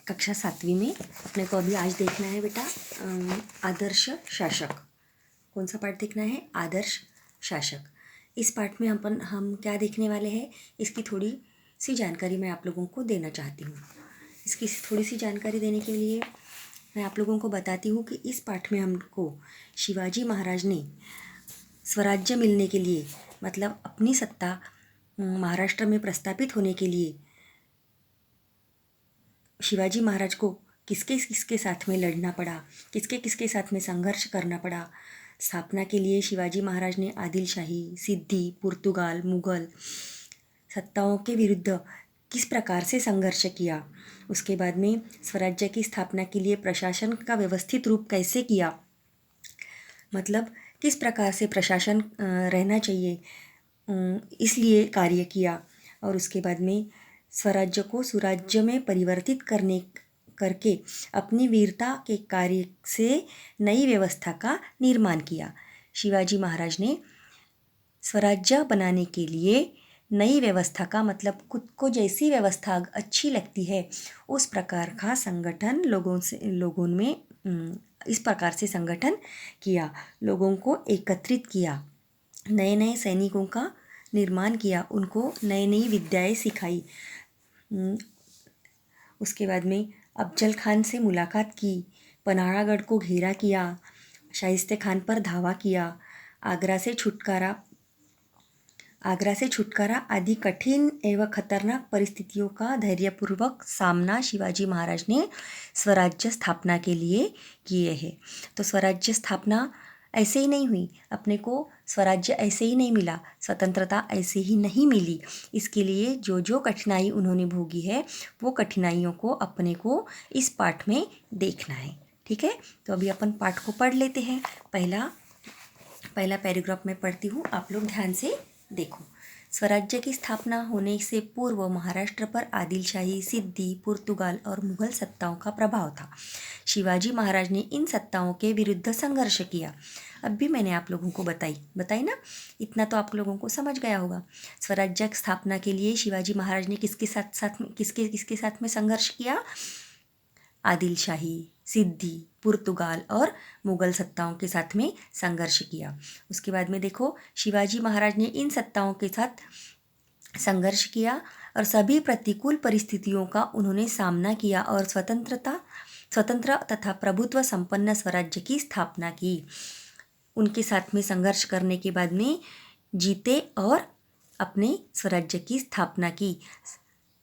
कक्षा 7वीं में अपने को अभी आज देखना है बेटा आदर्श शासक। कौन सा पाठ देखना है? आदर्श शासक। इस पाठ में हम क्या देखने वाले हैं, इसकी थोड़ी सी जानकारी मैं आप लोगों को देना चाहती हूँ। इसकी थोड़ी सी जानकारी देने के लिए मैं आप लोगों को बताती हूँ कि इस पाठ में हमको शिवाजी महाराज ने स्वराज्य मिलने के लिए, मतलब अपनी सत्ता महाराष्ट्र में प्रस्थापित होने के लिए शिवाजी महाराज को किसके किसके साथ में लड़ना पड़ा, किसके किसके साथ में संघर्ष करना पड़ा। स्थापना के लिए शिवाजी महाराज ने आदिलशाही, सिद्दी, पुर्तगाल, मुग़ल सत्ताओं के विरुद्ध किस प्रकार से संघर्ष किया। उसके बाद में स्वराज्य की स्थापना के लिए प्रशासन का व्यवस्थित रूप कैसे किया, मतलब किस प्रकार से प्रशासन रहना चाहिए, इसलिए कार्य किया। और उसके बाद में स्वराज्य को सुराज्य में परिवर्तित करके अपनी वीरता के कार्य से नई व्यवस्था का निर्माण किया। शिवाजी महाराज ने स्वराज्य बनाने के लिए नई व्यवस्था का, मतलब खुद को जैसी व्यवस्था अच्छी लगती है उस प्रकार का संगठन लोगों में इस प्रकार से संगठन किया, लोगों को एकत्रित किया, नए नए सैनिकों का निर्माण किया, उनको नई नई विद्याएं सिखाई। उसके बाद में अफजल खान से मुलाकात की, पन्हाड़ागढ़ को घेरा किया, शाइस्ते खान पर धावा किया, आगरा से छुटकारा आदि कठिन एवं खतरनाक परिस्थितियों का धैर्यपूर्वक सामना शिवाजी महाराज ने स्वराज्य स्थापना के लिए किए हैं। तो स्वराज्य स्थापना ऐसे ही नहीं हुई, अपने को स्वराज्य ऐसे ही नहीं मिला, स्वतंत्रता ऐसे ही नहीं मिली। इसके लिए जो जो कठिनाई उन्होंने भोगी है वो कठिनाइयों को अपने को इस पाठ में देखना है। ठीक है, तो अभी अपन पाठ को पढ़ लेते हैं। पहला पैराग्राफ में पढ़ती हूँ, आप लोग ध्यान से देखो। स्वराज्य की स्थापना होने से पूर्व महाराष्ट्र पर आदिलशाही, सिद्दी, पुर्तगाल और मुग़ल सत्ताओं का प्रभाव था। शिवाजी महाराज ने इन सत्ताओं के विरुद्ध संघर्ष किया। अब भी मैंने आप लोगों को बताई ना, इतना तो आप लोगों को समझ गया होगा। स्वराज्य स्थापना के लिए शिवाजी महाराज ने किसके साथ में संघर्ष किया? आदिलशाही, सिद्दी, पुर्तगाल और मुग़ल सत्ताओं के साथ में संघर्ष किया। उसके बाद में देखो, शिवाजी महाराज ने इन सत्ताओं के साथ संघर्ष किया और सभी प्रतिकूल परिस्थितियों का उन्होंने सामना किया और स्वतंत्र तथा प्रभुत्व संपन्न स्वराज्य की स्थापना की। उनके साथ में संघर्ष करने के बाद में जीते और अपने स्वराज्य की स्थापना की।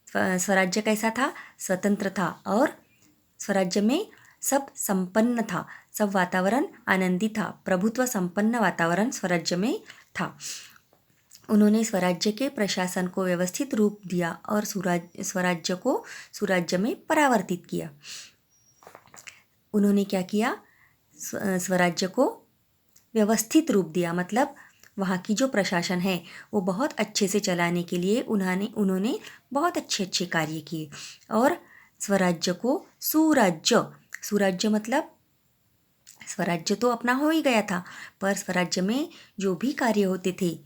स्वराज्य कैसा था? स्वतंत्र था और स्वराज्य में सब संपन्न था, सब वातावरण आनंदी था, प्रभुत्व संपन्न वातावरण स्वराज्य में था। उन्होंने स्वराज्य के प्रशासन को व्यवस्थित रूप दिया और स्वराज्य को सुराज्य में परावर्तित किया। उन्होंने क्या किया? स्वराज्य को व्यवस्थित रूप दिया, मतलब वहाँ की जो प्रशासन है वो बहुत अच्छे से चलाने के लिए उन्होंने बहुत अच्छे कार्य किए और स्वराज्य को सुराज्य मतलब स्वराज्य तो अपना हो ही गया था, पर स्वराज्य में जो भी कार्य होते थे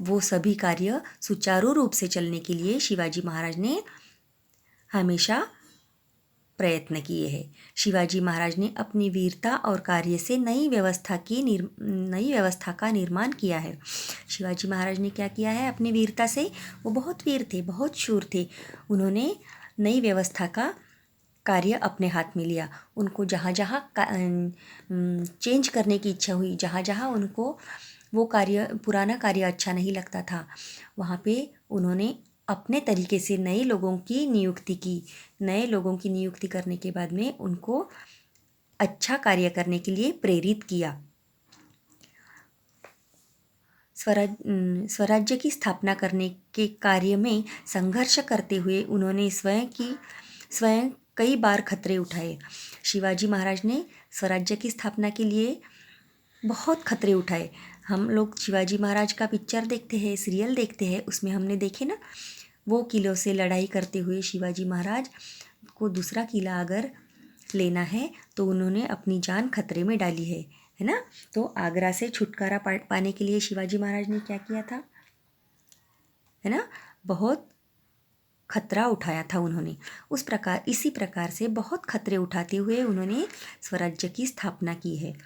वो सभी कार्य सुचारू रूप से चलने के लिए शिवाजी महाराज ने हमेशा प्रयत्न किए हैं। शिवाजी महाराज ने अपनी वीरता और कार्य से नई व्यवस्था का निर्माण किया है। शिवाजी महाराज ने क्या किया है? अपनी वीरता से, वो बहुत वीर थे, बहुत शूर थे, उन्होंने नई व्यवस्था का कार्य अपने हाथ में लिया। उनको जहाँ जहाँ चेंज करने की इच्छा हुई, जहाँ जहाँ उनको वो पुराना कार्य अच्छा नहीं लगता था, वहाँ पे उन्होंने अपने तरीके से नए लोगों की नियुक्ति की। नए लोगों की नियुक्ति करने के बाद में उनको अच्छा कार्य करने के लिए प्रेरित किया। स्वराज्य की स्थापना करने के कार्य में संघर्ष करते हुए उन्होंने स्वयं कई बार खतरे उठाए। शिवाजी महाराज ने स्वराज्य की स्थापना के लिए बहुत खतरे उठाए। हम लोग शिवाजी महाराज का पिक्चर देखते हैं, सीरियल देखते हैं, उसमें हमने देखे ना, वो किलों से लड़ाई करते हुए शिवाजी महाराज को दूसरा किला अगर लेना है तो उन्होंने अपनी जान खतरे में डाली है ना। तो आगरा से छुटकारा पाने के लिए शिवाजी महाराज ने क्या किया था, है ना, बहुत खतरा उठाया था उन्होंने। इसी प्रकार से बहुत खतरे उठाते हुए उन्होंने स्वराज्य की स्थापना की है।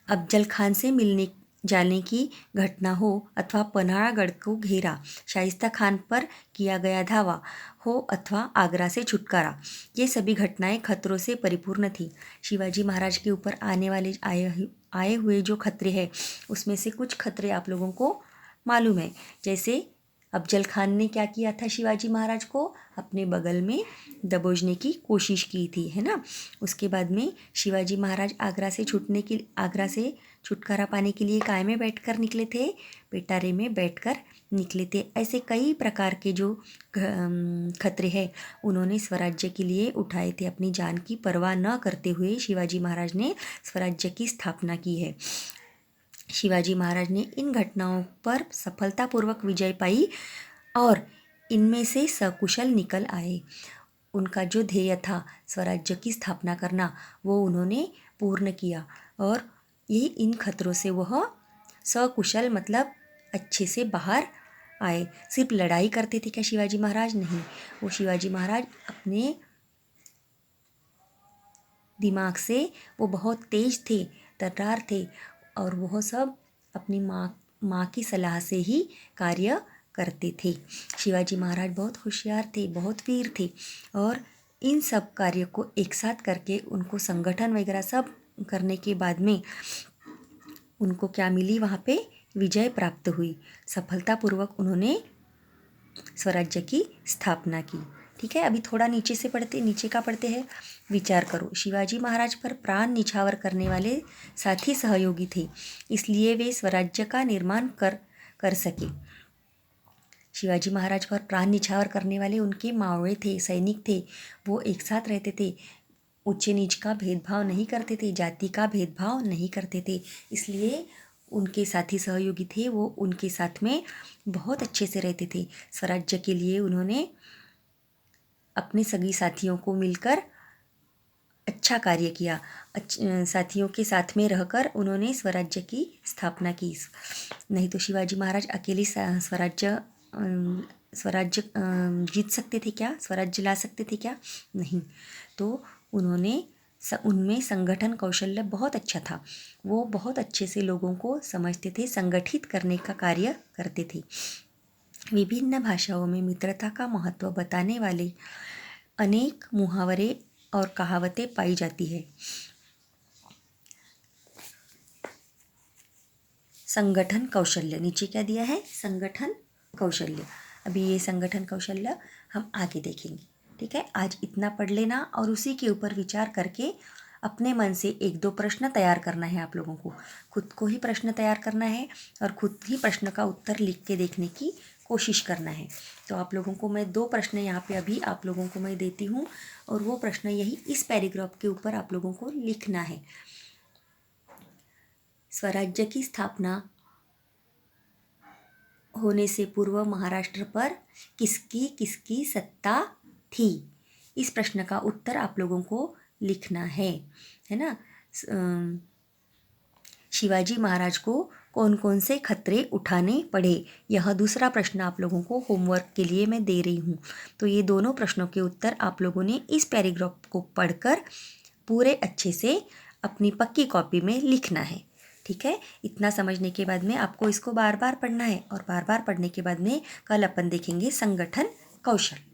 अफजल खान से मिलने जाने की घटना हो अथवा पन्हाड़गढ़ को घेरा, शाइस्ता खान पर किया गया धावा हो अथवा आगरा से छुटकारा, ये सभी घटनाएं खतरों से परिपूर्ण थी। शिवाजी महाराज के ऊपर आए हुए जो खतरे हैं उसमें से कुछ खतरे आप लोगों को मालूम है। जैसे अफजल खान ने क्या किया था, शिवाजी महाराज को अपने बगल में दबोचने की कोशिश की थी, है ना। उसके बाद में शिवाजी महाराज आगरा से छुटकारा पाने के लिए काय में बैठकर निकले थे, पिटारे में बैठकर निकले थे। ऐसे कई प्रकार के जो खतरे हैं उन्होंने स्वराज्य के लिए उठाए थे। अपनी जान की परवाह न करते हुए शिवाजी महाराज ने स्वराज्य की स्थापना की है। शिवाजी महाराज ने इन घटनाओं पर सफलतापूर्वक विजय पाई और इनमें से सकुशल निकल आए। उनका जो ध्येय था स्वराज्य की स्थापना करना, वो उन्होंने पूर्ण किया और यही इन खतरों से वह सकुशल मतलब अच्छे से बाहर आए। सिर्फ लड़ाई करते थे क्या शिवाजी महाराज? नहीं, वो शिवाजी महाराज अपने दिमाग से वो बहुत तेज थे, तर्रार थे और वह सब अपनी माँ की सलाह से ही कार्य करते थे। शिवाजी महाराज बहुत होशियार थे, बहुत वीर थे और इन सब कार्य को एक साथ करके उनको संगठन वगैरह सब करने के बाद में उनको क्या मिली, वहाँ पे विजय प्राप्त हुई। सफलतापूर्वक उन्होंने स्वराज्य की स्थापना की। ठीक है, अभी थोड़ा नीचे का पढ़ते हैं। विचार करो, शिवाजी महाराज पर प्राण निछावर करने वाले साथी सहयोगी थे, इसलिए वे स्वराज्य का निर्माण कर सके। शिवाजी महाराज पर प्राण निछावर करने वाले उनके मावड़े थे, सैनिक थे। वो एक साथ रहते थे, ऊंचे नीच का भेदभाव नहीं करते थे, जाति का भेदभाव नहीं करते थे, इसलिए उनके साथी सहयोगी थे वो उनके साथ में बहुत अच्छे से रहते थे। स्वराज्य के लिए उन्होंने अपने सगी साथियों को मिलकर अच्छा कार्य किया। साथियों के साथ में रहकर उन्होंने स्वराज्य की स्थापना की। नहीं तो शिवाजी महाराज अकेले स्वराज्य जीत सकते थे क्या? स्वराज्य ला सकते थे क्या? नहीं। तो उनमें संगठन कौशल्य बहुत अच्छा था। वो बहुत अच्छे से लोगों को समझते थे, संगठित करने का कार्य करते थे। विभिन्न भाषाओं में मित्रता का महत्व बताने वाले अनेक मुहावरे और कहावतें पाई जाती है। संगठन कौशल्य, नीचे क्या दिया है? संगठन कौशल्य। अभी ये संगठन कौशल्य हम आगे देखेंगे। ठीक है, आज इतना पढ़ लेना और उसी के ऊपर विचार करके अपने मन से 1-2 प्रश्न तैयार करना है। आप लोगों को खुद को ही प्रश्न तैयार करना है और खुद ही प्रश्न का उत्तर लिख के देखने की कोशिश करना है। तो आप लोगों को मैं 2 प्रश्न यहाँ पे अभी आप लोगों को मैं देती हूँ और वो प्रश्न यही इस पैराग्राफ के ऊपर आप लोगों को लिखना है। स्वराज्य की स्थापना होने से पूर्व महाराष्ट्र पर किसकी किसकी सत्ता थी? इस प्रश्न का उत्तर आप लोगों को लिखना है ना। शिवाजी महाराज को कौन कौन से खतरे उठाने पड़े? यह दूसरा प्रश्न आप लोगों को होमवर्क के लिए मैं दे रही हूँ। तो ये दोनों प्रश्नों के उत्तर आप लोगों ने इस पैराग्राफ को पढ़कर पूरे अच्छे से अपनी पक्की कॉपी में लिखना है। ठीक है, इतना समझने के बाद में आपको इसको बार बार पढ़ना है और बार बार पढ़ने के बाद में कल अपन देखेंगे संगठन कौशल।